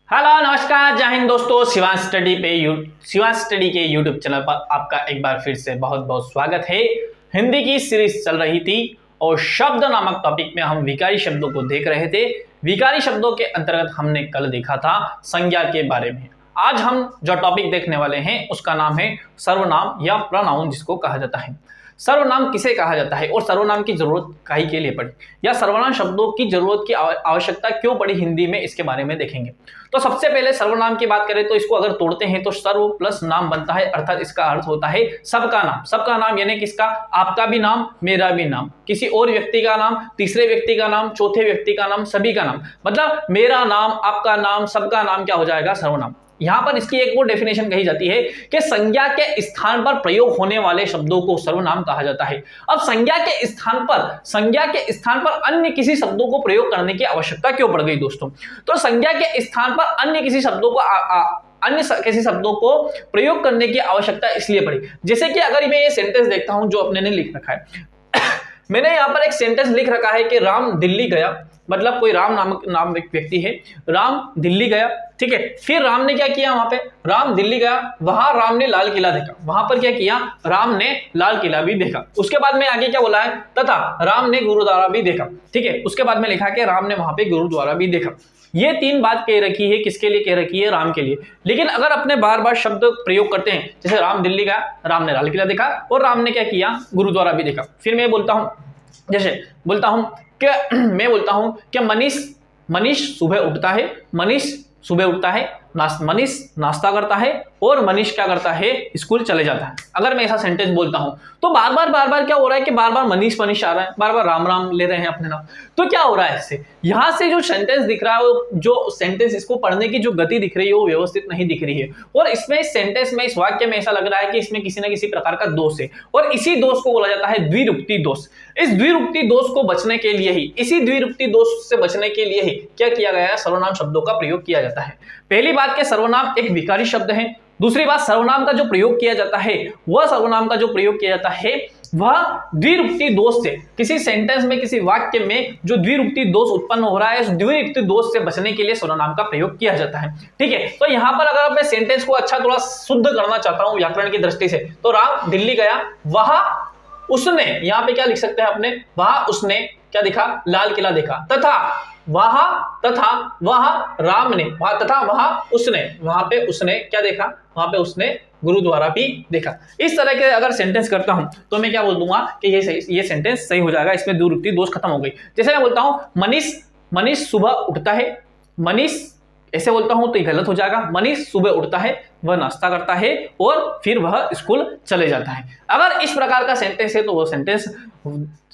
Hello नमस्कार जय हिंद दोस्तों। शिवांश स्टडी के यूट्यूब चैनल पर आपका एक बार फिर से बहुत बहुत स्वागत है। हिंदी की सीरीज चल रही थी और शब्द नामक टॉपिक में हम विकारी शब्दों को देख रहे थे। विकारी शब्दों के अंतर्गत हमने कल देखा था संज्ञा के बारे में। आज हम जो टॉपिक देखने वाले हैं उसका नाम है सर्वनाम या प्रोनाउन, जिसको कहा जाता है। सर्वनाम किसे कहा जाता है और सर्वनाम की जरूरत काहे के लिए पड़ी, या सर्वनाम शब्दों की जरूरत की आवश्यकता क्यों पड़ी हिंदी में, इसके बारे में देखेंगे। तो सबसे पहले सर्वनाम की बात करें तो इसको अगर तोड़ते हैं तो सर्व प्लस नाम बनता है, अर्थात इसका अर्थ होता है सबका नाम। सबका नाम यानी किसका? आपका भी नाम, मेरा भी नाम, किसी और व्यक्ति का नाम, तीसरे व्यक्ति का नाम, चौथे व्यक्ति का नाम, सभी का नाम। मतलब मेरा नाम, आपका नाम, सबका नाम क्या हो जाएगा? सर्वनाम। यहां पर इसकी एक और डेफिनेशन कही जाती है कि संज्ञा के स्थान पर प्रयोग होने वाले शब्दों को सर्वनाम कहा जाता है। अब संज्ञा के स्थान पर अन्य किसी शब्दों को प्रयोग करने की आवश्यकता क्यों पड़ गई दोस्तों? तो संज्ञा के स्थान पर अन्य किसी शब्दों को प्रयोग करने की आवश्यकता इसलिए पड़ी, जैसे कि अगर मैं ये सेंटेंस देखता हूं जो अपने ने लिख रखा है मैंने यहां पर एक सेंटेंस लिख रखा है कि राम दिल्ली गया। मतलब कोई राम नाम व्यक्ति है, राम दिल्ली गया, ठीक है। फिर राम ने क्या किया? वहां पे राम दिल्ली गया, वहां राम ने लाल किला देखा। वहां पर क्या किया? राम ने लाल किला भी देखा। उसके बाद में आगे क्या बोला है? तथा राम ने गुरुद्वारा भी देखा, ठीक है। उसके बाद में लिखा कि राम ने वहां पे गुरुद्वारा भी देखा। ये तीन बात कह रखी है, किसके लिए कह रखी है? राम के लिए। लेकिन अगर अपने बार बार शब्द प्रयोग करते हैं, जैसे राम दिल्ली गया, राम ने लाल किला देखा और राम ने क्या किया? गुरुद्वारा भी देखा। फिर मैं बोलता हूं, जैसे बोलता हूं कि मनीष सुबह उठता है, मनीष नाश्ता करता है और मनीष क्या करता है? स्कूल चले जाता है। अगर मैं ऐसा सेंटेंस बोलता हूं तो बार बार क्या हो रहा है कि बार बार मनीष आ रहा है, बार बार राम राम ले रहे हैं अपने नाम। तो क्या हो रहा है इससे? यहां से जो सेंटेंस दिख रहा है, जो सेंटेंस इसको पढ़ने की जो गति दिख रही है वो व्यवस्थित नहीं दिख रही है। और इसमें इस सेंटेंस में, इस वाक्य में ऐसा लग रहा है कि इसमें किसी न किसी प्रकार का दोष है, और इसी दोष को बोला जाता है द्विरूपती दोष। इस द्विरूपती दोष को बचने के लिए ही, इसी द्विरूपती दोष से बचने के लिए ही क्या किया गया है? सर्वनाम शब्दों का प्रयोग किया जाता है। पहली बात के सर्वनाम एक विकारी शब्द है। दूसरी बात, सर्वनाम का जो प्रयोग किया जाता है वह द्विरूपती दोष से, किसी सेंटेंस में, किसी वाक्य में जो द्विरूपती दोष उत्पन्न हो रहा है, उस द्विरूपती दोष से बचने के लिए सर्वनाम का प्रयोग किया जाता है, ठीक है। तो यहां पर अगर मैं सेंटेंस को अच्छा थोड़ा शुद्ध करना चाहता हूं व्याकरण की दृष्टि से, तो राम दिल्ली गया, वहां उसने, यहां पे क्या लिख सकते हैं अपने? वहां उसने क्या देखा? लाल किला देखा। तथा वहां राम ने, वहां उसने क्या देखा? वहां पे उसने गुरुद्वारा भी देखा। इस तरह के अगर सेंटेंस करता हूं तो मैं क्या बोल दूंगा कि ये सेंटेंस सही हो जाएगा, इसमें द्विरूपती दोष खत्म हो गई। जैसे मैं बोलता हूं मनीष सुबह उठता है, मनीष ऐसे बोलता हूं तो ये गलत हो जाएगा। मनीष सुबह उठता है, वह नाश्ता करता है और फिर वह स्कूल चले जाता है। अगर इस प्रकार का सेंटेंस है तो वो सेंटेंस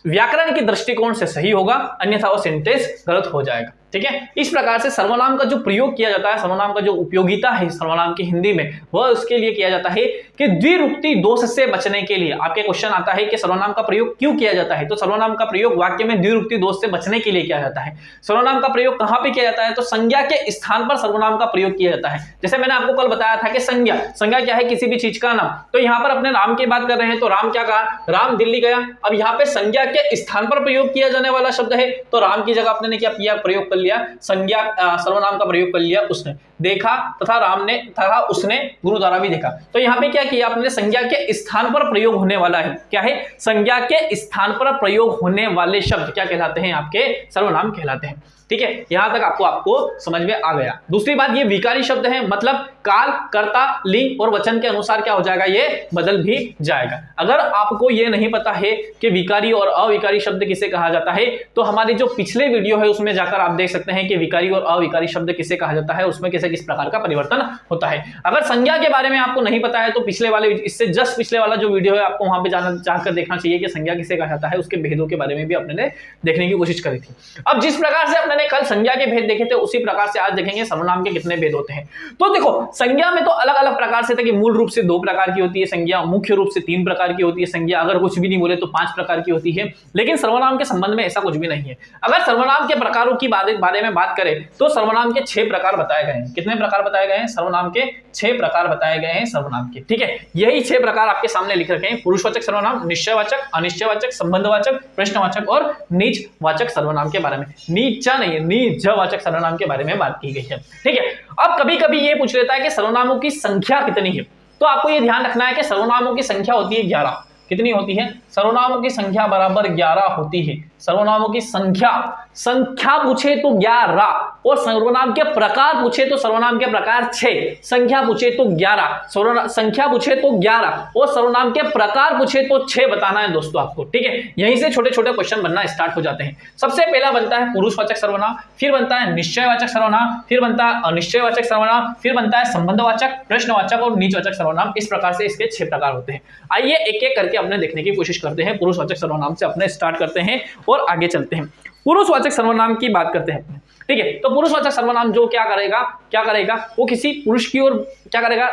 व्याकरण के दृष्टिकोण से सही होगा, अन्यथा वो सेंटेंस गलत हो जाएगा, ठीक है। इस प्रकार से सर्वनाम का जो प्रयोग किया जाता है, सर्वनाम का जो उपयोगिता है सर्वनाम की हिंदी में, वह उसके लिए किया जाता है कि द्विरूपती दोष से बचने के लिए। आपके क्वेश्चन आता है कि सर्वनाम का प्रयोग क्यों किया जाता है? तो सर्वनाम का प्रयोग वाक्य में द्विरूपती दोष से बचने के लिए किया जाता है। सर्वनाम का प्रयोग कहां पे किया जाता है? तो संज्ञा के स्थान पर सर्वनाम का प्रयोग किया जाता है। जैसे मैंने आपको कल बताया था कि संज्ञा क्या है? किसी भी चीज का नाम। तो यहां पर अपने राम की बात कर रहे हैं, तो राम क्या कहा? राम दिल्ली गया। अब यहां पे संज्ञा के स्थान पर प्रयोग किया जाने वाला शब्द है, तो राम की जगह आपने ने क्या किया? प्रयोग कर लिया सर्वनाम का प्रयोग कर लिया, उसने देखा, तथा उसने गुरुद्वारा भी देखा। तो यहां पे क्या किया आपने? संज्ञा के स्थान पर प्रयोग होने वाला है, क्या है? संज्ञा के स्थान पर प्रयोग होने वाले शब्द क्या कहलाते हैं? आपके सर्वनाम कहलाते हैं, ठीक है। यहां तक आपको समझ में आ गया। दूसरी बात, ये विकारी शब्द है, मतलब काल, कर्ता, लिंग और वचन के अनुसार क्या हो जाएगा? ये बदल भी जाएगा। अगर आपको ये नहीं पता है कि विकारी और अविकारी शब्द किसे कहा जाता है, तो हमारी जो पिछले वीडियो है उसमें जाकर आप देख सकते हैं कि विकारी और अविकारी शब्द किसे कहा जाता है, उसमें किस प्रकार का परिवर्तन होता है। अगर संज्ञा के बारे में आपको नहीं पता है तो इससे जस्ट पिछले वाला जो वीडियो है आपको वहां पे जाकर देखना चाहिए कि संज्ञा किसे कहा जाता है, उसके भेदों के बारे में भी अपने देखने की कोशिश करी थी। अब जिस प्रकार से अपने कल संज्ञा के भेद देखे थे, उसी प्रकार से आज देखेंगे सर्वनाम के कितने भेद होते हैं। तो देखो, संज्ञा में तो अलग अलग प्रकार से था कि मूल रूप से 2 प्रकार की होती है संज्ञा, मुख्य रूप से 3 प्रकार की होती है संज्ञा, अगर कुछ भी नहीं बोले तो 5 प्रकार की होती है। लेकिन सर्वनाम के संबंध में ऐसा कुछ भी नहीं है। अगर सर्वनाम के प्रकारों की बारे में बात करें तो सर्वनाम के 6 प्रकार बताए गए हैं। कितने प्रकार बताए गए हैं? सर्वनाम के 6 प्रकार बताए गए हैं सर्वनाम के, ठीक है। यही 6 प्रकार आपके सामने लिख रखे हैं: पुरुषवाचक सर्वनाम, निश्चयवाचक, अनिश्चयवाचक, संबंधवाचक, प्रश्नवाचक और नीचवाचक सर्वनाम के बारे में। नीचा नहीं, नीचवाचक सर्वनाम के बारे में बात की गई है, ठीक है। अब कभी कभी ये पूछ लेता है कि सर्वनामों की संख्या कितनी है, तो आपको ये ध्यान रखना है कि सर्वनामों की संख्या होती है 11। कितनी होती है? सर्वनामों की संख्या बराबर 11 होती है। सर्वनामों की संख्या पूछे तो 11, और सर्वनाम के प्रकार पूछे तो सर्वनाम के प्रकार 6। संख्या पूछे तो 11, संख्या पूछे तो 11 और सर्वनाम के प्रकार पूछे तो 6 बताना है दोस्तों आपको। ठीक है, यहीं से छोटे छोटे क्वेश्चन बनना स्टार्ट हो जाते हैं। सबसे पहला बनता है पुरुषवाचक सर्वनाम, फिर बनता है निश्चयवाचक सर्वनाम, फिर बनता है अनिश्चयवाचक सर्वनाम, फिर बनता है संबंधवाचक, प्रश्नवाचक और नीचवाचक सर्वनाम। इस प्रकार से इसके 6 प्रकार होते हैं। आइए एक एक करके अपने देखने की कोशिश करते हैं। पुरुषवाचक सर्वनाम से अपने स्टार्ट करते हैं और आगे चलते हैं। पुरुषवाचक सर्वनाम की बात करते हैं अपने। ठीक है, तो पुरुषवाचक सर्वनाम जो क्या करेगा वो किसी पुरुष की ओर क्या करेगा,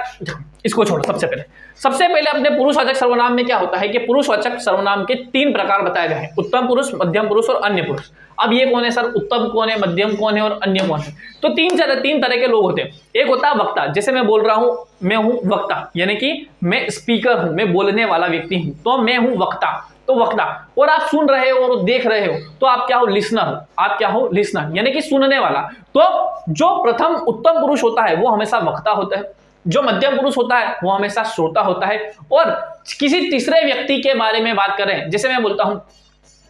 इसको छोड़ो। सबसे पहले अपने पुरुषवाचक सर्वनाम में क्या होता है कि पुरुषवाचक सर्वनाम के 3 प्रकार बताए गए हैं, उत्तम पुरुष, मध्यम पुरुष और अन्य पुरुष। अब ये कौन है सर? उत्तम कौन है, मध्यम कौन है और अन्य कौन है? तो तीन तरह के लोग होते हैं। एक होता है वक्ता, जैसे मैं बोल रहा हूं, मैं हूं वक्ता, यानी कि मैं स्पीकर हूं, मैं बोलने वाला व्यक्ति हूं, तो मैं हूं वक्ता। तो वक्ता, और आप सुन रहे हो और देख रहे हो तो आप क्या हो? लिसनर हो। आप क्या हो? लिसनर, यानी कि सुनने वाला। तो जो प्रथम उत्तम पुरुष होता है वो हमेशा वक्ता होता है, जो मध्यम पुरुष होता है वो हमेशा श्रोता होता है, और किसी तीसरे व्यक्ति के बारे में बात कर रहे हैं, जैसे मैं बोलता हूं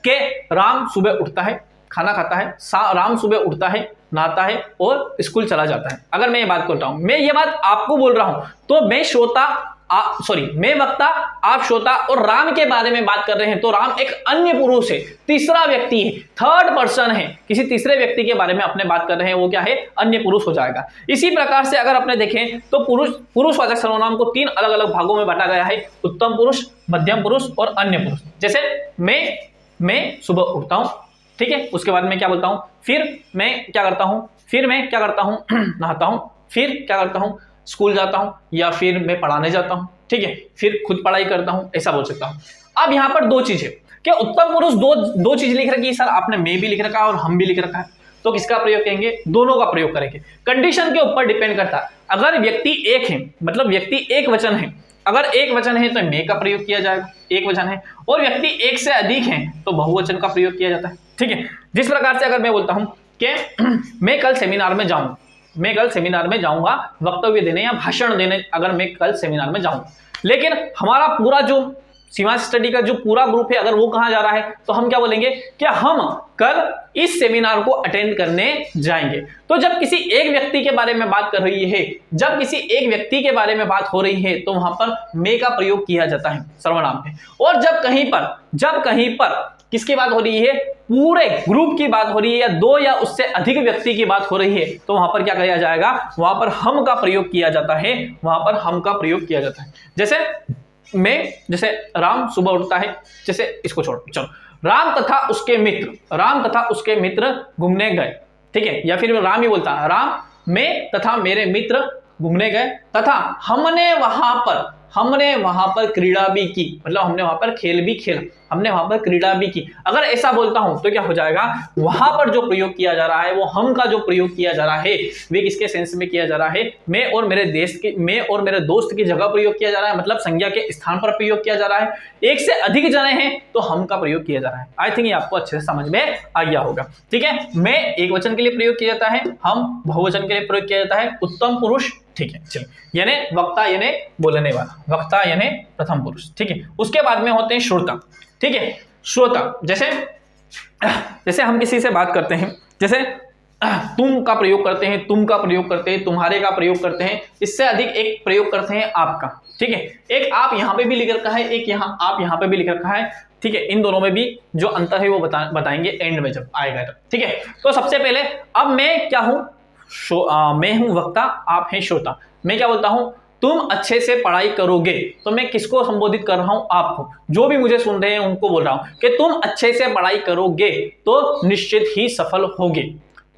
कि राम सुबह उठता है, खाना खाता है, राम सुबह उठता है, नहाता है और स्कूल चला जाता है। अगर मैं ये बात करता हूं, मैं ये बात आपको बोल रहा हूं, तो मैं मैं वक्ता, आप श्रोता, और राम के बारे में बात कर रहे हैं, तो राम एक अन्य पुरुष है, तीसरा व्यक्ति है, थर्ड पर्सन है, किसी तीसरे व्यक्ति के बारे में अपने बात कर रहे हैं, वो क्या है? अन्य पुरुष हो जाएगा। इसी प्रकार से अगर अपने देखें तो पुरुषवाचक सर्वनाम को 3 अलग अलग भागों में बांटा गया है, उत्तम पुरुष, मध्यम पुरुष और अन्य पुरुष। जैसे मैं सुबह उठता हूं, ठीक है, उसके बाद मैं क्या बोलता हूं, फिर मैं क्या करता हूं, नहाता हूं, फिर क्या करता हूं, स्कूल जाता हूं, या फिर मैं पढ़ाने जाता हूं, ठीक है, फिर खुद पढ़ाई करता हूं, ऐसा बोल सकता हूं। अब यहां पर 2 चीज है कि उत्तम पुरुष दो चीज लिख रखी है सर, आपने मैं भी लिख रखा है और हम भी लिख रखा है, तो किसका प्रयोग करेंगे? दोनों का प्रयोग करेंगे। कंडीशन के ऊपर डिपेंड करता है। अगर व्यक्ति एक है, मतलब व्यक्ति एक वचन है, अगर एक वचन है तो मैं का प्रयोग किया जाएगा, एक वचन है, और व्यक्ति एक से अधिक है तो बहुवचन का प्रयोग किया जाता है। ठीक है, जिस प्रकार से अगर मैं बोलता हूं कि मैं कल सेमिनार में जाऊंगा वक्तव्य देने या भाषण देने, अगर मैं कल सेमिनार में जाऊंगा, लेकिन हमारा पूरा जो सीमांत स्टडी का जो पूरा ग्रुप है अगर वो कहां जा रहा है, तो हम क्या बोलेंगे कि हम कल इस सेमिनार को अटेंड करने जाएंगे। तो जब किसी एक व्यक्ति के बारे में बात कर रही है, जब किसी एक व्यक्ति के बारे में बात हो रही है, तो वहां पर मैं का प्रयोग किया जाता है सर्वनाम पे। और जब कहीं पर किसकी बात हो रही है, पूरे ग्रुप की बात हो रही है, या 2 या उससे अधिक व्यक्ति की बात हो रही है, तो वहां पर क्या किया जाएगा, वहां पर हम का प्रयोग किया जाता है, जैसे राम सुबह उठता है, जैसे इसको छोड़ो, चलो, राम तथा उसके मित्र घूमने गए, ठीक है, या फिर राम ही बोलता है, राम, मैं तथा मेरे मित्र घूमने गए, तथा हमने वहां पर क्रीड़ा भी की, मतलब हमने वहां पर खेल भी खेला, हमने वहां पर क्रीड़ा भी की। अगर ऐसा बोलता हूं तो क्या हो जाएगा, वहां पर जो प्रयोग किया जा रहा है, वो हम का जो प्रयोग किया जा रहा है, वे किसके सेंस में किया जा रहा है, मैं और मेरे दोस्त की जगह प्रयोग किया जा रहा है, मतलब संज्ञा के स्थान पर प्रयोग किया जा रहा है। एक से अधिक जने हैं तो हम का प्रयोग किया जा रहा है। आई थिंक ये आपको अच्छे से समझ में आ गया होगा। ठीक है, मैं एक वचन के लिए प्रयोग किया जाता है, हम बहुवचन के लिए प्रयोग किया जाता है, उत्तम पुरुष, ठीक है, चलिए, यानी वक्ता यानी बोलने वाला, वक्ता यानी प्रथम पुरुष। ठीक है, उसके बाद में होते हैं श्रोता। ठीक है, श्रोता, जैसे हम किसी से बात करते हैं, जैसे तुम का प्रयोग करते हैं, तुम का प्रयोग करते हैं, तुम्हारे का प्रयोग करते हैं, इससे अधिक एक प्रयोग करते हैं आपका। ठीक है, एक आप यहां पे भी लिख रखा है, एक आप यहां पे भी लिख रखा है। ठीक है, इन दोनों में भी जो अंतर है वो बताएंगे एंड में जब आएगा। ठीक है, तो सबसे पहले अब मैं क्या हूं, मैं हूं वक्ता, आप हैं श्रोता। मैं क्या बोलता हूं, तुम अच्छे से पढ़ाई करोगे, तो मैं किसको संबोधित कर रहा हूं, आपको, जो भी मुझे सुन रहे हैं उनको बोल रहा हूं कि तुम अच्छे से पढ़ाई करोगे तो निश्चित ही सफल होगे,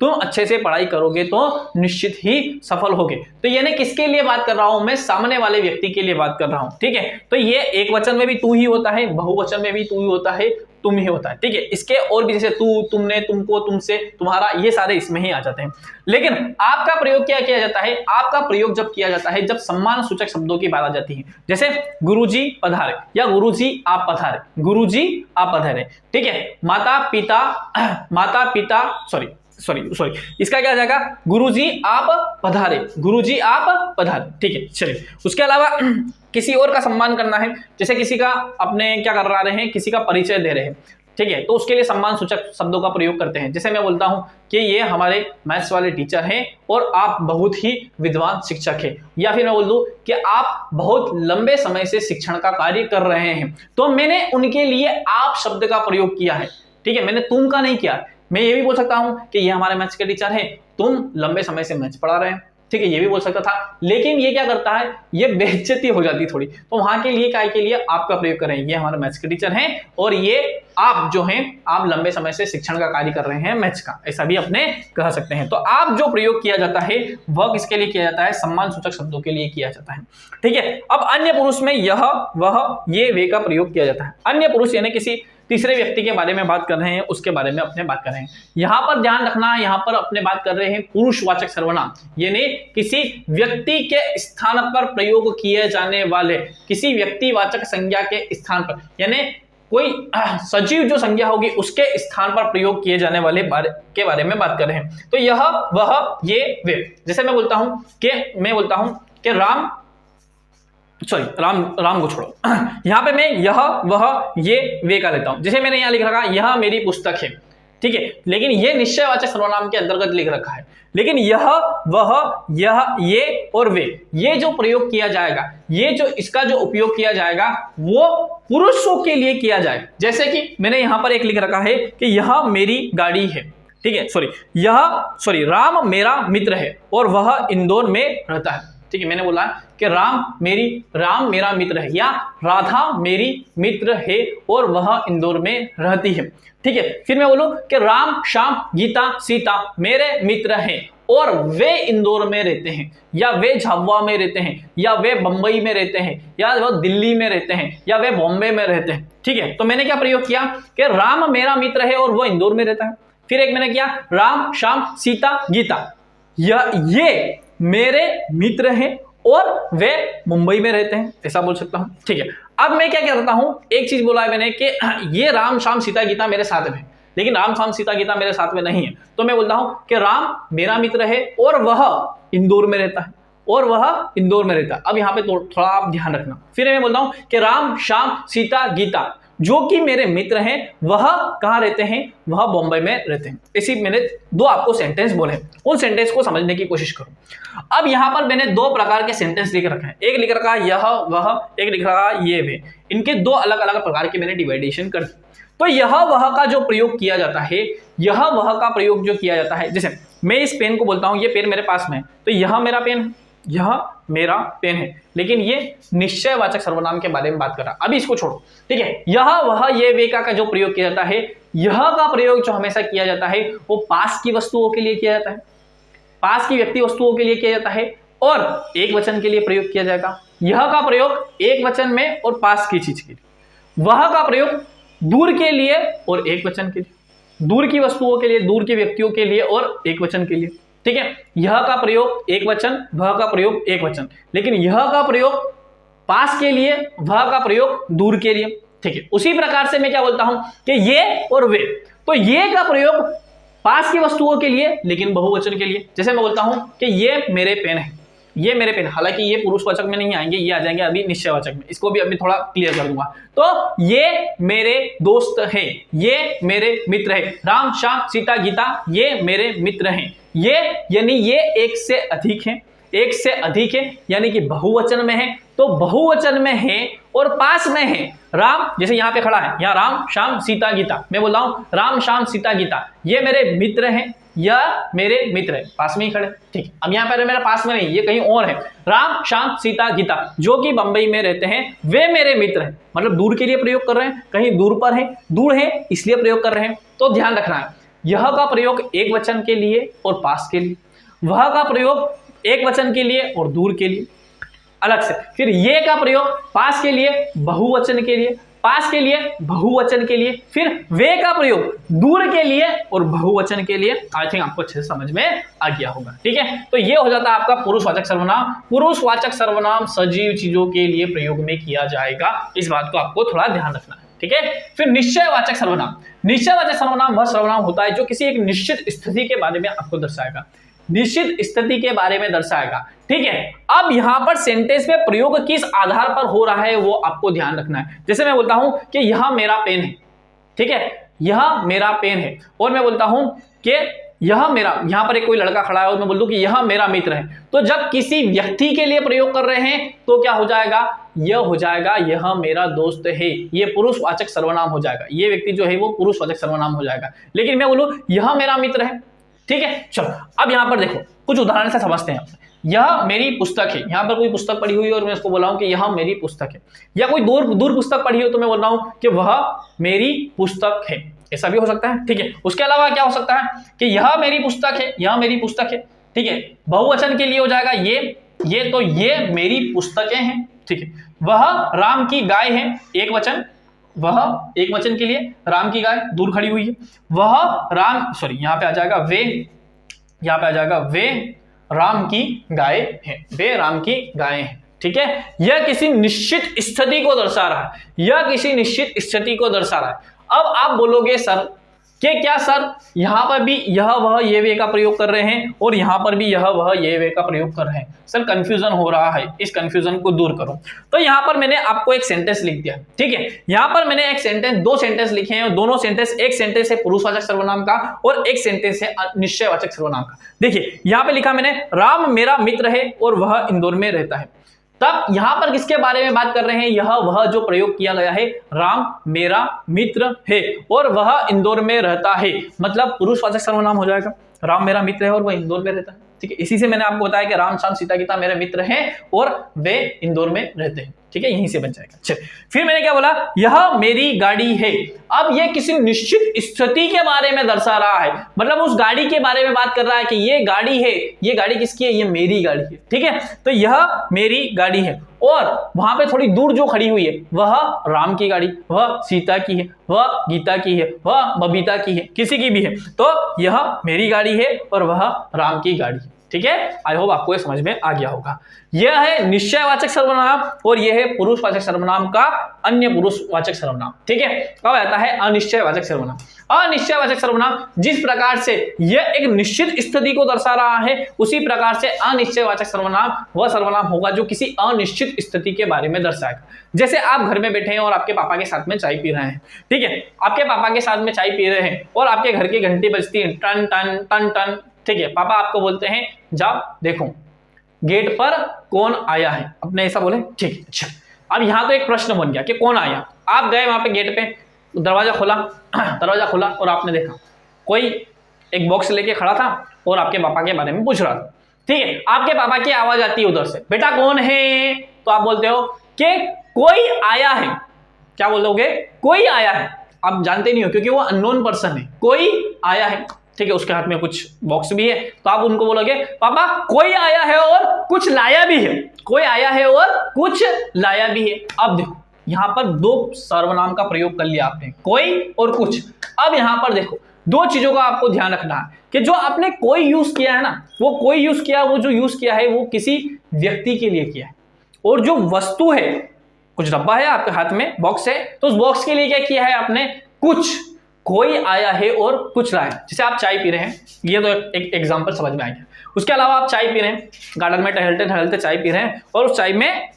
तुम अच्छे से पढ़ाई करोगे तो निश्चित ही सफल होगे। तो यानी किसके लिए बात कर रहा हूं, मैं सामने वाले व्यक्ति के लिए बात कर रहा हूं। ठीक है, तो ये एक वचन में भी तू ही होता है, बहुवचन में भी तू ही होता है, तुम ही होता है। ठीक है, इसके और भी जैसे तू, तुमने, तुमको, तुमसे, तुम्हारा, ये सारे इसमें ही आ जाते हैं। लेकिन आपका प्रयोग क्या किया जाता है, आपका प्रयोग जब किया जाता है जब सम्मान सूचक शब्दों की बात आ जाती है, जैसे गुरुजी पधारे या गुरुजी आप पधारे, गुरुजी आप पधारे। ठीक है, माता पिता सॉरी इसका क्या आ जाएगा, गुरुजी आप पधारे, गुरुजी आप पधारे। ठीक है, चलिए उसके अलावा किसी और का सम्मान करना है, जैसे किसी का अपने क्या कर रहे हैं, किसी का परिचय दे रहे हैं, ठीक है, तो उसके लिए सम्मान सूचक शब्दों का प्रयोग करते हैं। जैसे मैं बोलता हूं कि ये हमारे मैथ्स वाले टीचर हैं और आप बहुत ही विद्वान शिक्षक हैं, या फिर मैं बोल दूं कि आप बहुत लंबे समय से शिक्षण का कार्य कर रहे हैं, तो मैंने उनके लिए आप शब्द का प्रयोग किया है। ठीक है, मैंने तुम का नहीं किया। मैं ये भी बोल सकता हूं कि ये हमारे मैथ्स के टीचर हैं, तुम लंबे समय से मैथ्स पढ़ा रहे हैं, ठीक है, ये भी बोल सकता था, लेकिन ये क्या करता है, ये बेइज्जती हो जाती थोड़ी, तो वहां के लिए काय के लिए आपका प्रयोग करें, ये हमारे मैथ्स के टीचर हैं और ये आप जो हैं आप लंबे समय से शिक्षण का कार्य कर रहे हैं मैथ्स का, ऐसा भी अपने कह सकते हैं। तो आप जो प्रयोग किया जाता है वह किसके लिए किया जाता है, सम्मान सूचक शब्दों के लिए किया जाता है। ठीक है, अब अन्य पुरुष में यह वह ये वे का प्रयोग किया जाता है। अन्य पुरुष यानी किसी तीसरे व्यक्ति के बारे में बात कर रहे हैं, उसके बारे में अपने बात कर रहे हैं। यहां पर ध्यान रखना, यहां पर अपने बात कर रहे हैं पुरुषवाचक सर्वनाम, यानी किसी व्यक्ति के स्थान पर प्रयोग किए जाने वाले, किसी व्यक्तिवाचक संज्ञा के स्थान पर, यानी कोई सजीव जो संज्ञा होगी उसके स्थान पर प्रयोग किए जाने वाले के बारे में बात कर रहे हैं। तो यह वह ये वे, जैसे मैं बोलता हूं कि राम को छोड़ो, यहां पे मैं यह वह ये वे का लेता हूं। जैसे मैंने यहां लिख रखा यह मेरी पुस्तक है, ठीक है, लेकिन ये निश्चयवाचक सर्वनाम के अंतर्गत लिख रखा है, लेकिन यह वह यह ये और वे, ये जो प्रयोग किया जाएगा, ये जो इसका जो उपयोग किया जाएगा वो पुरुषों के लिए किया जाएगा। जैसे कि मैंने यहां पर एक लिख रखा है कि यह मेरी गाड़ी है, ठीक है, राम मेरा मित्र है और वह इंदौर में रहता है। ठीक है, मैंने बोला कि राम मेरा मित्र है, या राधा मेरी मित्र है और वह इंदौर में रहती है। ठीक है, फिर मैं बोलूं कि राम श्याम गीता सीता मेरे मित्र हैं और वे इंदौर में रहते हैं, या वे झाबुआ में रहते हैं, या वे बंबई में रहते हैं, या वो दिल्ली में रहते हैं, या वे बॉम्बे में रहते हैं। ठीक है, तो मैंने क्या प्रयोग किया कि राम मेरा मित्र है और वह इंदौर में रहता है। फिर एक मैंने किया राम श्याम सीता गीता, ये मेरे मित्र हैं और वे मुंबई में रहते हैं, ऐसा बोल सकता हूं। ठीक है, अब मैं क्या करता हूं, एक चीज बोला है मैंने कि ये राम श्याम सीता गीता मेरे साथ में, लेकिन राम श्याम सीता गीता मेरे साथ में नहीं है, तो मैं बोलता हूं कि राम मेरा मित्र है और वह इंदौर में रहता है, अब यहां पे थोड़ा आप ध्यान रखना। फिर मैं बोलता हूं कि राम श्याम सीता गीता जो कि मेरे मित्र हैं वह कहां रहते हैं, वह बॉम्बे में रहते हैं। इसी मैंने दो आपको सेंटेंस बोले, उन सेंटेंस को समझने की कोशिश करो। अब यहां पर मैंने दो प्रकार के सेंटेंस लिख रखे हैं, एक लिख रखा है यह वह, एक लिख रखा है ये वे, इनके दो अलग अलग प्रकार के मैंने डिवाइडेशन कर दी। तो यह वह का जो प्रयोग किया जाता है, यह वह का प्रयोग जो किया जाता है, जैसे मैं इस पेन को बोलता हूं ये पेन मेरे पास में है, तो यह मेरा पेन है, यह मेरा पेन है, लेकिन ये निश्चयवाचक सर्वनाम के बारे में बात कर रहा। अभी इसको छोड़ो, ठीक है, यह वह ये वे का जो प्रयोग किया जाता है, यह का प्रयोग जो हमेशा किया जाता है वो पास की वस्तुओं के लिए किया जाता है, पास की व्यक्ति वस्तुओं के लिए किया जाता है और एक वचन के लिए प्रयोग किया जाएगा। यह का प्रयोग एक वचन में और पास की चीज के लिए, वह का प्रयोग दूर के लिए और एक वचन के लिए, दूर की वस्तुओं के लिए, दूर के व्यक्तियों के लिए और एक वचन के लिए। ठीक है, यह का प्रयोग एक वचन, वह का प्रयोग एक वचन, लेकिन यह का प्रयोग पास के लिए, वह का प्रयोग दूर के लिए। ठीक है, उसी प्रकार से मैं क्या बोलता हूं कि ये और वे, तो ये का प्रयोग पास की वस्तुओं के लिए लेकिन बहुवचन के लिए। जैसे मैं बोलता हूं कि ये मेरे पेन है, ये मेरे पेन, हालांकि ये पुरुषवाचक में नहीं आएंगे, ये आ जाएंगे अभी निश्चयवाचक में, इसको भी अभी थोड़ा क्लियर कर दूंगा। तो ये मेरे दोस्त हैं, ये मेरे मित्र हैं, राम श्याम सीता गीता ये मेरे मित्र हैं, ये यानी ये एक से अधिक है, एक से अधिक है यानी कि बहुवचन में है, तो बहुवचन में है और पास में है। राम जैसे यहाँ पे खड़ा है, यहाँ राम श्याम सीता गीता, मैं बोल रहा हूँ राम श्याम सीता गीता ये मेरे मित्र हैं, या मेरे मित्र है, पास में ही खड़े। ठीक है, अब यहाँ पर मेरा पास में नहीं, ये कहीं और है। राम श्याम सीता गीता जो कि बंबई में रहते हैं वे मेरे मित्र हैं, मतलब दूर के लिए प्रयोग कर रहे हैं, कहीं दूर पर है, दूर है इसलिए प्रयोग कर रहे हैं। तो ध्यान रखना है, यह का प्रयोग एक वचन के लिए और पास के लिए, वह का प्रयोग एक वचन के लिए और दूर के लिए अलग से, फिर ये का प्रयोग पास के लिए बहुवचन के लिए, पास के लिए बहुवचन के लिए, फिर वे का प्रयोग दूर के लिए और बहुवचन के लिए। आई थिंक आपको अच्छे से समझ में आ गया होगा। ठीक है, तो ये हो जाता है आपका पुरुषवाचक सर्वनाम। पुरुषवाचक सर्वनाम सजीव चीजों के लिए प्रयोग में किया जाएगा, इस बात को आपको थोड़ा ध्यान रखना है। ठीक है। फिर निश्चयवाचक सर्वनाम। निश्चयवाचक सर्वनाम वह सर्वनाम होता है जो किसी एक निश्चित स्थिति के बारे में आपको दर्शाएगा, निश्चित स्थिति के बारे में दर्शाएगा, ठीक है। अब यहां पर सेंटेंस में प्रयोग किस आधार पर हो रहा है वो आपको ध्यान रखना है। जैसे मैं बोलता हूं कि यह मेरा पेन है, ठीक है, यह मेरा पेन है, और मैं बोलता हूं कि यह मेरा, यहां पर एक कोई लड़का खड़ा है और मैं बोल दूं कि यह मेरा मित्र है, तो जब किसी व्यक्ति के लिए प्रयोग कर रहे हैं तो क्या हो जाएगा, यह हो जाएगा यह मेरा दोस्त है, ये पुरुषवाचक सर्वनाम हो जाएगा, ये व्यक्ति जो है वो पुरुषवाचक सर्वनाम हो जाएगा। लेकिन मैं बोलूं यह मेरा मित्र है, ठीक है। चलो अब यहां पर देखो कुछ उदाहरण से समझते हैं। यह मेरी पुस्तक है, यहां पर कोई पुस्तक पढ़ी हुई है और मैं उसको बोल रहा हूं कि यह मेरी पुस्तक है, या कोई दूर पुस्तक पढ़ी हो तो मैं बोल रहा हूं कि वह मेरी पुस्तक है, ऐसा भी हो सकता है, ठीक है। उसके अलावा क्या हो सकता है कि यह मेरी पुस्तक है, यह मेरी पुस्तक है, ठीक है। बहुवचन के लिए हो जाएगा ये तो ये मेरी पुस्तकें हैं, ठीक है। वह राम की गाय है, एक वचन, वह एक वचन के लिए राम की गाय दूर खड़ी हुई है, वह राम, सॉरी यहां पे आ जाएगा वे, यहां पे आ जाएगा वे राम की गाय है, वे राम की गाय है, ठीक है। यह किसी निश्चित स्थिति को दर्शा रहा है, यह किसी निश्चित स्थिति को दर्शा रहा है। अब आप बोलोगे सर कि क्या सर यहां पर भी यह वह ये वे का प्रयोग कर रहे हैं और यहां पर भी यह वह ये वे का प्रयोग कर रहे हैं, सर कंफ्यूजन हो रहा है, इस कंफ्यूजन को दूर करो। तो यहां पर मैंने आपको एक सेंटेंस लिख दिया, ठीक है। यहां पर मैंने एक सेंटेंस, दो सेंटेंस लिखे हैं और दोनों सेंटेंस, एक सेंटेंस है पुरुषवाचक सर्वनाम का और एक सेंटेंस है निश्चयवाचक सर्वनाम का। देखिए यहां पे लिखा मैंने राम मेरा मित्र है और वह इंदौर में रहता है। तब यहां पर किसके बारे में बात कर रहे हैं, यह वह जो प्रयोग किया गया है, राम मेरा मित्र है और वह इंदौर में रहता है, मतलब पुरुषवाचक सर्वनाम हो जाएगा, राम मेरा मित्र है और वह इंदौर में रहता है, ठीक है। इसी से मैंने आपको बताया कि राम श्याम सीता गीता मेरे मित्र हैं और वे इंदौर में रहते हैं, ठीक है, यहीं से बन जाएगा। चलिए फिर मैंने क्या बोला, यह मेरी गाड़ी है। अब यह किसी निश्चित स्थिति के बारे में दर्शा रहा है, मतलब उस गाड़ी के बारे में बात कर रहा है कि ये गाड़ी है, ये गाड़ी किसकी है, ये मेरी गाड़ी है, ठीक है। तो यह मेरी गाड़ी है और वहां पे थोड़ी दूर जो खड़ी हुई है वह राम की गाड़ी, वह सीता की है, वह गीता की है, वह बबीता की है, किसी की भी है, तो यह मेरी गाड़ी है और वह राम की गाड़ी है, ठीक है। आई होप आपको ये समझ में आ गया होगा। यह है निश्चयवाचक सर्वनाम और यह है पुरुषवाचक सर्वनाम का अन्य पुरुषवाचक सर्वनाम, ठीक है। अब आता है अनिश्चयवाचक सर्वनाम। अनिश्चयवाचक सर्वनाम जिस प्रकार से यह एक निश्चित स्थिति को दर्शा रहा है, उसी प्रकार से अनिश्चयवाचक सर्वनाम वह सर्वनाम होगा जो किसी अनिश्चित स्थिति के बारे में दर्शाएगा। जैसे आप घर में बैठे हैं और आपके पापा के साथ में चाय पी रहे हैं, ठीक है, आपके पापा के साथ में चाय पी रहे हैं और आपके घर की घंटी बजती है टन टन टन टन, ठीक है। पापा आपको बोलते हैं जाओ देखो गेट पर कौन आया है, अपने ऐसा बोले, ठीक है। अच्छा अब यहां तो एक प्रश्न बन गया कि कौन आया। आप गए वहां पे गेट पे, दरवाजा खोला और आपने देखा कोई एक बॉक्स लेके खड़ा था और आपके पापा के बारे में पूछ रहा था, ठीक है। आपके पापा की आवाज आती है उधर से, बेटा कौन है, तो आप बोलते हो कि कोई आया है। क्या बोलोगे, कोई आया है। आप जानते नहीं हो क्योंकि वो अननोन पर्सन है, कोई आया है, ठीक है। उसके हाथ में कुछ बॉक्स भी है, तो आप उनको बोलोगे पापा कोई आया है और कुछ लाया भी है, कोई आया है और कुछ लाया भी है। अब देखो यहां पर दो सर्वनाम का प्रयोग कर लिया आपने, कोई और कुछ। अब यहां पर देखो दो चीजों का आपको ध्यान रखना है कि जो आपने कोई यूज किया है ना, वो कोई यूज किया, वो जो यूज किया है वो किसी व्यक्ति के लिए किया है, और जो वस्तु है, कुछ डब्बा है आपके हाथ में, बॉक्स है, तो उस बॉक्स के लिए क्या किया है आपने, कुछ, कोई आया है और कुछ लाया। जैसे आप चाय पी रहे हैं, ये तो एक एग्जांपल समझ में आ गया। उसके अलावा आप चाय पी रहे हैं, गार्डन में टहलते टहलते चाय पी रहे हैं और उस चाय में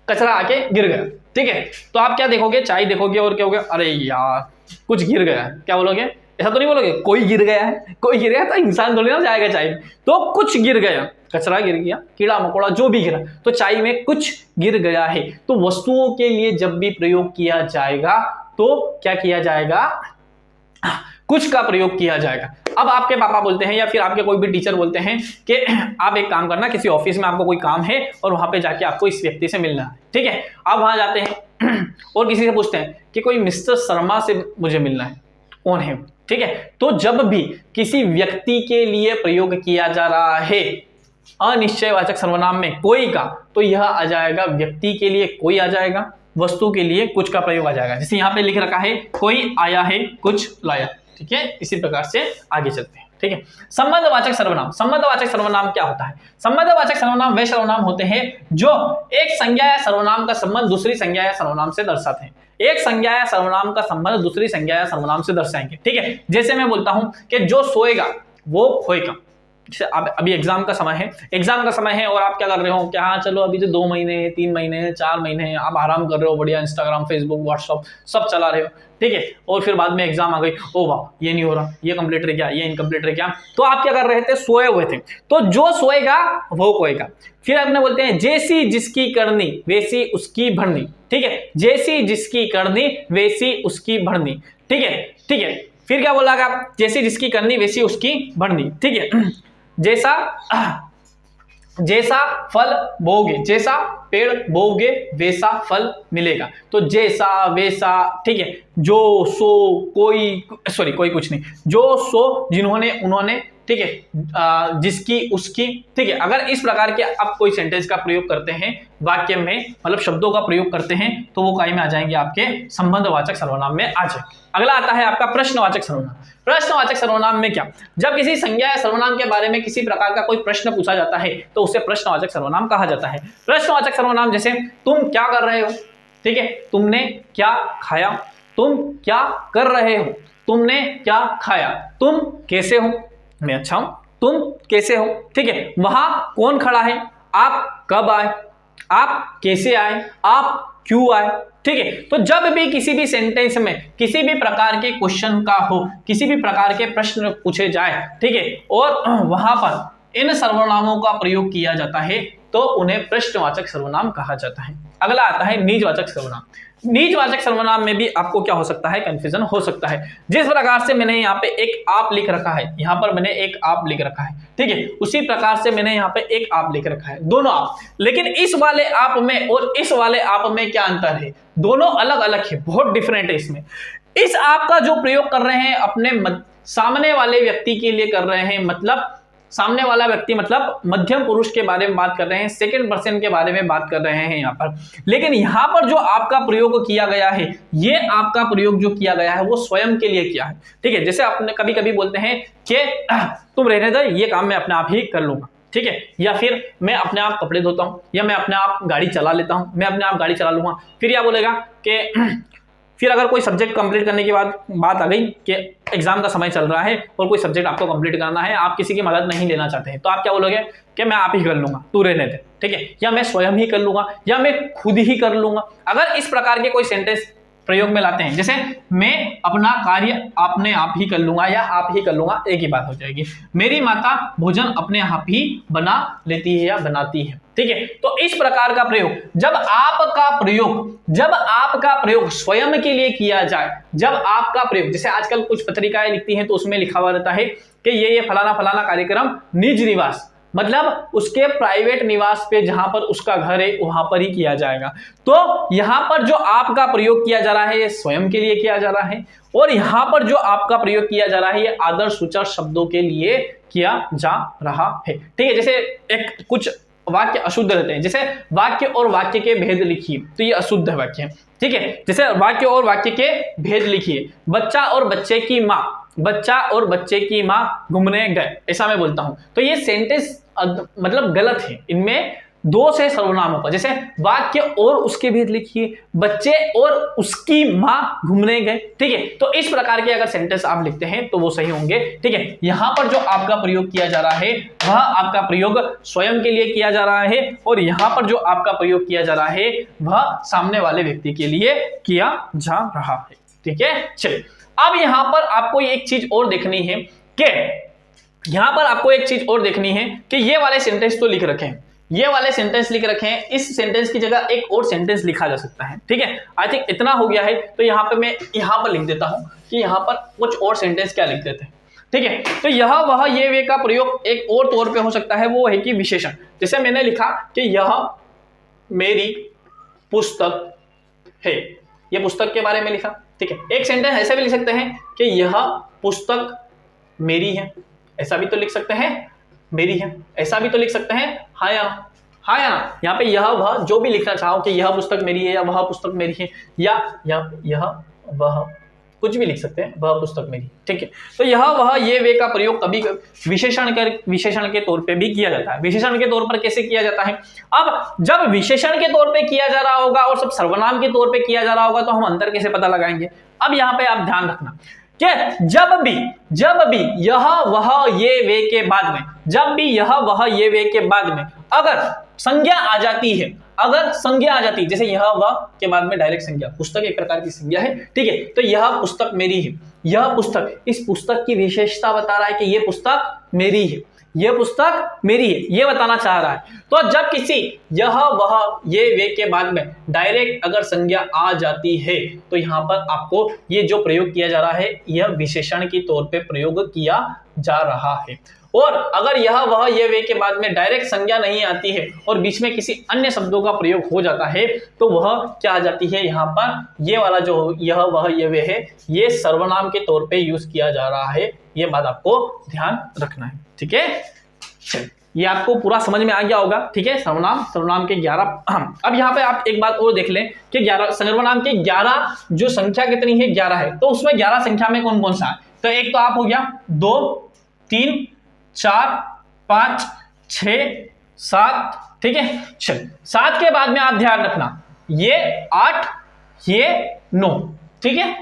कचरा आके गिर गया, ठीक है। तो आप क्या देखोगे, चाय देखोगे और क्या होगा, अरे यार कुछ गिर गया है। क्या बोलोगे, ऐसा तो नहीं बोलोगे कोई गिर गया है, कोई गिर गया तो इंसान थोड़ी ना जाएगा चाय में, तो कुछ गिर गया, कचरा गिर गया, कीड़ा मकोड़ा जो भी गिरा, तो चाय में कुछ गिर गया है। तो वस्तुओं के लिए जब भी प्रयोग किया जाएगा तो क्या किया जाएगा, कुछ का प्रयोग किया जाएगा। अब आपके पापा बोलते हैं या फिर आपके कोई भी टीचर बोलते हैं कि आप एक काम करना, किसी ऑफिस में आपको कोई काम है और वहां पे जाके आपको इस व्यक्ति से मिलना है, ठीक है। आप वहां जाते हैं और किसी से पूछते हैं कि कोई मिस्टर शर्मा से मुझे मिलना है, कौन है, ठीक है। तो जब भी किसी व्यक्ति के लिए प्रयोग किया जा रहा है अनिश्चयवाचक सर्वनाम में कोई का, तो यह आ जाएगा व्यक्ति के लिए कोई आ जाएगा, वस्तु के लिए कुछ का प्रयोग आ जाएगा। जैसे यहाँ पे लिख रखा है कोई आया है कुछ लाया, ठीक है। इसी प्रकार से आगे चलते हैं, ठीक है। संबंधवाचक सर्वनाम। संबंधवाचक सर्वनाम क्या होता है, संबंधवाचक सर्वनाम वे सर्वनाम होते हैं जो एक संज्ञा या सर्वनाम का संबंध दूसरी संज्ञा या सर्वनाम से दर्शाते हैं। एक संज्ञा या सर्वनाम का संबंध दूसरी संज्ञा या सर्वनाम से दर्शाएंगे। ठीक है, जैसे मैं बोलता हूं कि जो सोएगा वो खोएगा। अभी एग्जाम का समय है, एग्जाम का समय है और आप क्या कर रहे हो कि हाँ चलो अभी तो 2 महीने हैं, 3 महीने हैं, 4 महीने हैं, आप आराम कर रहे हो, बढ़िया इंस्टाग्राम, फेसबुक, व्हाट्सअप सब चला रहे हो। ठीक है, और फिर बाद में एग्जाम आ गई, ओ वाह ये नहीं हो रहा, ये कंप्लीट रह गया, ये इनकम्प्लीट रह गया, तो आप क्या कर रहे थे, सोए हुए थे। तो जो सोएगा वो खोएगा। फिर अपने बोलते हैं जैसी जिसकी करनी वैसी उसकी भरनी। ठीक है, जैसी जिसकी करनी वैसी उसकी भरनी। ठीक है, ठीक है, फिर क्या बोला, जैसी जिसकी करनी वैसी उसकी भरनी। ठीक है, जैसा फल बोगे, जैसा पेड़ बोगे वैसा फल मिलेगा। तो जैसा वैसा, ठीक है, जो सो कोई, सॉरी कोई कुछ नहीं, जो सो जिन्होंने उन्होंने, ठीक है, जिसकी उसकी। ठीक है, अगर इस प्रकार के आप कोई सेंटेंस का प्रयोग करते हैं वाक्य में, मतलब शब्दों का प्रयोग करते हैं, तो वो काय में आ जाएंगे, आपके संबंधवाचक सर्वनाम में आ जाए। अगला आता है आपका प्रश्नवाचक सर्वनाम। प्रश्नवाचक सर्वनाम में क्या, जब किसी संज्ञा या सर्वनाम के बारे में किसी प्रकार का कोई प्रश्न पूछा जाता है तो उसे प्रश्नवाचक सर्वनाम कहा जाता है। प्रश्नवाचक सर्वनाम जैसे तुम क्या कर रहे हो, ठीक है, तुमने क्या खाया, तुम क्या कर रहे हो, तुमने क्या खाया, तुम कैसे हो, मैं अच्छा हूं, तुम कैसे हो। ठीक है, वहां कौन खड़ा है, आप कब आए, आप कैसे आए, आप क्यों आए। ठीक है, तो जब भी किसी भी सेंटेंस में किसी भी प्रकार के क्वेश्चन का हो, किसी भी प्रकार के प्रश्न पूछे जाए, ठीक है, और वहां पर इन सर्वनामों का प्रयोग किया जाता है तो उन्हें प्रश्नवाचक सर्वनाम कहा जाता है। अगला आता है निजवाचक सर्वनाम। निजवाचक सर्वनाम में भी आपको क्या हो सकता है, कंफ्यूजन हो सकता है। जिस प्रकार से मैंने यहाँ पे एक आप लिख रखा है, यहाँ पर मैंने एक आप लिख रखा है, ठीक है, उसी प्रकार से मैंने यहाँ पे एक आप लिख रखा है, दोनों आप। लेकिन इस वाले आप में और इस वाले आप में क्या अंतर है, दोनों अलग अलग है, बहुत डिफरेंट है इसमें। इस आप का जो प्रयोग कर रहे हैं अपने सामने वाले व्यक्ति के लिए कर रहे हैं, मतलब सामने वाला व्यक्ति मतलब मध्यम पुरुष के बारे में बात कर रहे हैं, सेकंड पर्सन के बारे में बात कर रहे हैं यहाँ पर। लेकिन यहाँ पर जो आपका प्रयोग किया गया है, ये आपका प्रयोग जो किया गया है वो स्वयं के लिए किया है। ठीक है, जैसे आपने कभी कभी बोलते हैं कि तुम रहने दो, ये काम मैं अपने आप ही कर लूंगा। ठीक है, या फिर मैं अपने आप कपड़े धोता हूँ, या मैं अपने आप गाड़ी चला लेता हूँ, मैं अपने आप गाड़ी चला लूंगा। फिर यह बोलेगा कि फिर अगर कोई सब्जेक्ट कंप्लीट करने के बाद बात आ गई कि एग्जाम का समय चल रहा है और कोई सब्जेक्ट आपको कंप्लीट करना है, आप किसी की मदद नहीं लेना चाहते हैं, तो आप क्या बोलोगे कि मैं आप ही कर लूंगा, तू रहने दे। ठीक है, या मैं स्वयं ही कर लूंगा, या मैं खुद ही कर लूंगा। अगर इस प्रकार के कोई सेंटेंस प्रयोग में लाते हैं, जैसे मैं अपना कार्य अपने आप ही कर लूंगा या आप ही कर लूंगा, एक ही बात हो जाएगी। मेरी माता भोजन अपने आप ही बना लेती है या बनाती है। ठीक है, तो इस प्रकार का प्रयोग, जब आपका प्रयोग स्वयं के लिए किया जाए, जब आपका प्रयोग, जैसे आजकल कुछ पत्रिकाएं लिखती हैं तो उसमें लिखा हुआ रहता है कि ये फलाना फलाना कार्यक्रम निज निवास, मतलब उसके प्राइवेट निवास पे जहां पर उसका घर है वहां पर ही किया जाएगा। तो यहां पर जो आपका प्रयोग किया जा रहा है ये स्वयं के लिए किया जा रहा है, और यहां पर जो आपका प्रयोग किया जा रहा है ये आदर्श सूचक शब्दों के लिए किया जा रहा है। ठीक है, जैसे एक कुछ वाक्य अशुद्ध रहते हैं, जैसे वाक्य और वाक्य के भेद लिखिए, तो ये अशुद्ध वाक्य है। ठीक है, जैसे वाक्य और वाक्य के भेद लिखिए, बच्चा और बच्चे की माँ, बच्चा और बच्चे की माँ घूमने गए, ऐसा मैं बोलता हूं, तो ये सेंटेंस मतलब गलत है। इनमें दो से सर्वनाम होगा, जैसे वाक्य और उसके भेद लिखिए, बच्चे और उसकी माँ घूमने गए। ठीक है, तो इस प्रकार के अगर सेंटेंस आप लिखते हैं तो वो सही होंगे। ठीक है, यहां पर जो आपका प्रयोग किया जा रहा है वह आपका प्रयोग स्वयं के लिए किया जा रहा है, और यहां पर जो आपका प्रयोग किया जा रहा है वह सामने वाले व्यक्ति के लिए किया जा रहा है। ठीक है, चलिए अब यहां पर आपको एक चीज और देखनी है कि यहां पर आपको एक चीज और देखनी है कि ये वाले सेंटेंस तो लिख रखे हैं, ये वाले सेंटेंस लिख रखे हैं, इस सेंटेंस की जगह एक और सेंटेंस लिखा जा सकता है। ठीक है, आई थिंक इतना हो गया है, तो यहाँ पे मैं यहाँ पर लिख देता हूं कि यहाँ पर कुछ और सेंटेंस क्या लिख देते हैं। ठीक है, तो यह वह ये वे का प्रयोग एक और तौर पे हो सकता है, वो है कि विशेषण। जैसे मैंने लिखा कि यह मेरी पुस्तक है, ये पुस्तक के बारे में लिखा। ठीक है, एक सेंटेंस ऐसे भी लिख सकते हैं कि यह पुस्तक मेरी है, ऐसा भी तो लिख सकते हैं, मेरी है, ऐसा भी तो लिख सकते हैं, हाँ या हाँ या ना। यहाँ पे यह वह जो भी लिखना चाहो कि यह पुस्तक मेरी है या वह पुस्तक मेरी है, या यह वह कुछ भी लिख सकते हैं, वह पुस्तक मेरी, ठीक है। तो यह वह ये वे का प्रयोग कभी विशेषण के तौर पे भी किया जाता है। विशेषण के तौर पर कैसे किया जाता है? अब जब विशेषण के तौर पे किया जा रहा होगा और सब सर्वनाम के तौर पे किया जा रहा होगा तो हम अंतर कैसे पता लगाएंगे? अब यहाँ पे आप ध्यान रखना कि जब भी यह वह ये वे के बाद में, जब भी यह वह ये वे के बाद में अगर संज्ञा आ जाती है, अगर संज्ञा आ जाती है, जैसे यह वह के बाद में डायरेक्ट संज्ञा, पुस्तक एक प्रकार की संज्ञा है, ठीक है। तो यह पुस्तक मेरी है, यह पुस्तक, इस पुस्तक की विशेषता बता रहा है कि यह पुस्तक मेरी है, यह पुस्तक मेरी है, यह बताना चाह रहा है। तो जब किसी यह वह ये वे के बाद में डायरेक्ट अगर संज्ञा आ जाती है तो यहां पर आपको ये जो प्रयोग किया जा रहा है यह विशेषण के तौर पे प्रयोग किया जा रहा है। और अगर यह वह ये वे के बाद में डायरेक्ट संज्ञा नहीं आती है और बीच में किसी अन्य शब्दों का प्रयोग हो जाता है तो वह क्या आ जाती है, यहाँ पर ये वाला जो यह वह ये वे है ये सर्वनाम के तौर पे यूज किया जा रहा है। ये बात आपको ध्यान रखना है, ठीक है। चलिए, ये आपको पूरा समझ में आ गया होगा, ठीक है। सर्वनाम के 11। अब यहाँ पे आप एक बात और देख लें कि 11 सर्वनाम के 11 जो संख्या कितनी है, 11 है। तो उसमें 11 संख्या में कौन कौन सा है? तो एक तो आप हो गया 2, 3, 4, 5, 6, 7, ठीक है। चल 7 के बाद में आप ध्यान रखना ये 8, ये 9, ठीक है,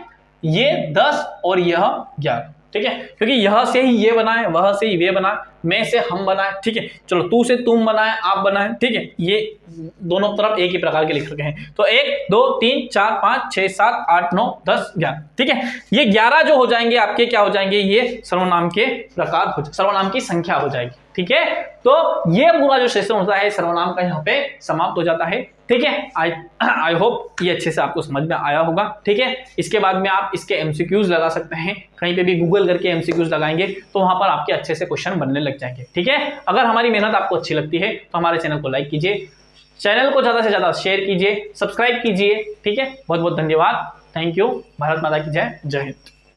ये 10 और यह 11, ठीक है। क्योंकि यह से ही ये बना है, वह से ही वे बना है, मैं से हम बनाए, ठीक है। चलो तू से तुम बनाए, आप बनाए, ठीक है। ये दोनों तरफ एक ही प्रकार के लिख रखे हैं। तो 1, 2, 3, 4, 5, 6, 7, 8, 9, 10, 11, ठीक है। ये 11 जो हो जाएंगे आपके क्या हो जाएंगे, ये सर्वनाम के प्रकार हो, सर्वनाम की संख्या हो जाएगी, ठीक है। तो ये पूरा जो सेशन होता है सर्वनाम का यहाँ पे समाप्त हो जाता है, ठीक है। आई होप ये अच्छे से आपको समझ में आया होगा, ठीक है। इसके बाद में आप इसके एमसीक्यूज लगा सकते हैं, कहीं पे भी गूगल करके एमसीक्यूज लगाएंगे तो वहां पर आपके अच्छे से क्वेश्चन बनने लग जाएंगे, ठीक है। अगर हमारी मेहनत आपको अच्छी लगती है तो हमारे चैनल को लाइक कीजिए, चैनल को ज्यादा से ज्यादा शेयर कीजिए, सब्सक्राइब कीजिए, ठीक है। बहुत बहुत धन्यवाद, थैंक यू। भारत माता की जय, जय हिंद।